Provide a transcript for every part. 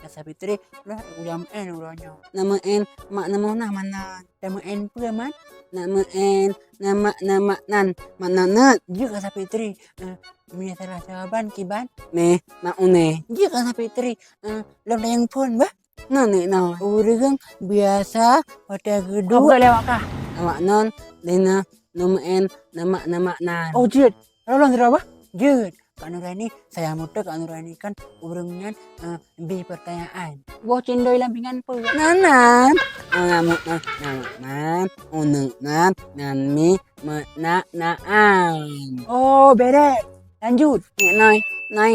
Sapitri lah udah ulahnya. Nama mak nama mana? Nama peman. Nama nan juga Sapitri. Minyak salah jawaban kiban. Mak juga Sapitri. Lo yang pun bah. Urang biasa pada kedua. Lewat kah? Nama non, nama nan. Oh jid, lo apa? Jid. Kak Nurani, saya muda Kak Nurani kan urungnya bi pertanyaan. Wah cendoi lampingan pun. Nanan, naan. Oh beres. Lanjut. Naik.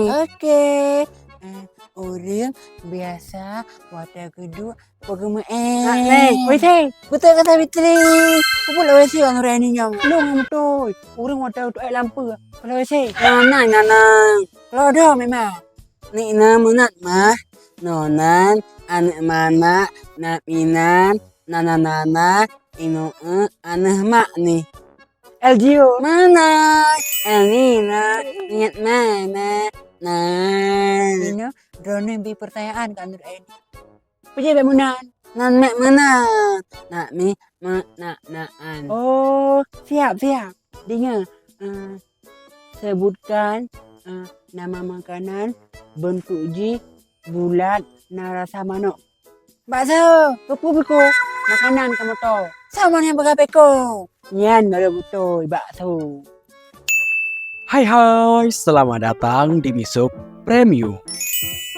Oke. Orang biasa wadah kedua pagemaen. Betul kata Fitri. Apa lah wesi Kak Nurani nya? Lu ngamutoi. Orang wadah lampu. Kalau wesi. Kalau ada memang. Ni namunat mah. Nonan, anak mana, napinan, nana, ino aneh mak nih. LGO. Mana? Elnina. Ingat mana? Nah. Ini drone bi pertanyaan Kak Nurani. Puji bemunan. Nan mek mana? Nak mi naan. Oh, siap. Dengar. Sebutkan nama makanan bentuk J bulat narasa manok. Bakso, kupu-kupu. Makanan kamu tahu. Sama yang berapa-peko. Nyan baru betul bakso. Hai, selamat datang di Misuk Premium.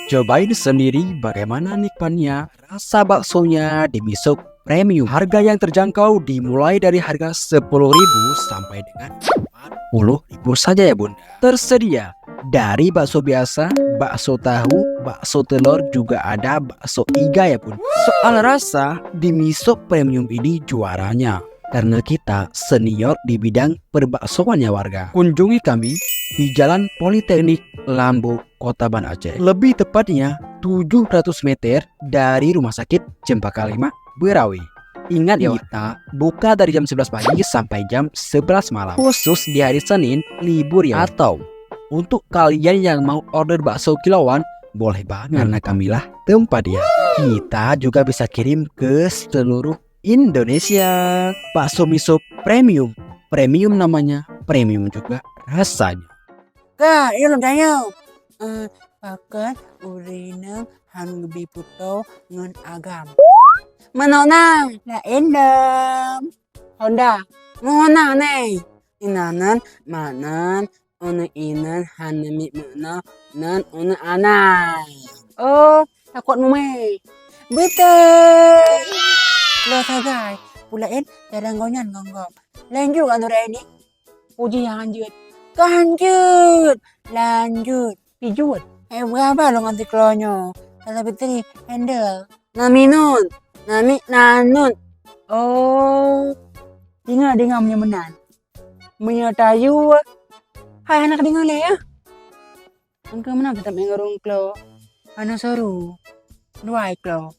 Cobain sendiri bagaimana nikmatnya rasa baksonya di Misuk Premium. Harga yang terjangkau dimulai dari harga 10.000 sampai dengan 40.000 saja ya bunda. Tersedia dari bakso biasa, bakso tahu, bakso telur, juga ada bakso iga ya bunda. Soal rasa, di Misuk Premium ini juaranya karena kita senior di bidang perbaksoan ya warga. Kunjungi kami di Jalan Politeknik Lambu, Kota Banda Aceh. Lebih tepatnya 700 meter dari Rumah Sakit Cempaka 5, Berawi. Ingat ya, kita buka dari jam 11 pagi sampai jam 11 malam. Khusus di hari Senin libur ya. Atau untuk kalian yang mau order bakso kilauan, boleh banget karena kamilah tempat dia. Kita juga bisa kirim ke seluruh Indonesia. Bakso Misuk Premium. Premium namanya, premium juga rasanya. Kak, ini tanya. Pakai urinang han gebi puto ngan agam. Manona la endam. Honda. Mana nih? Inanan manan ona inan hanami mana nan ona anan. Oh, takut nume. Betul. Lo sagai, pulain jarang gonyan gonggong. Lanjut Kak Nurani. Puji yang lanjut. Pijut. Berapa lo nganti klonyo? Kata Fitri, handle. Nami nanun. Oh. Dengar menyemenan. Menyatayu. Hai anak dengar le ya. Engkau mana tetap mengerung klo. Ano seru. Dua klo.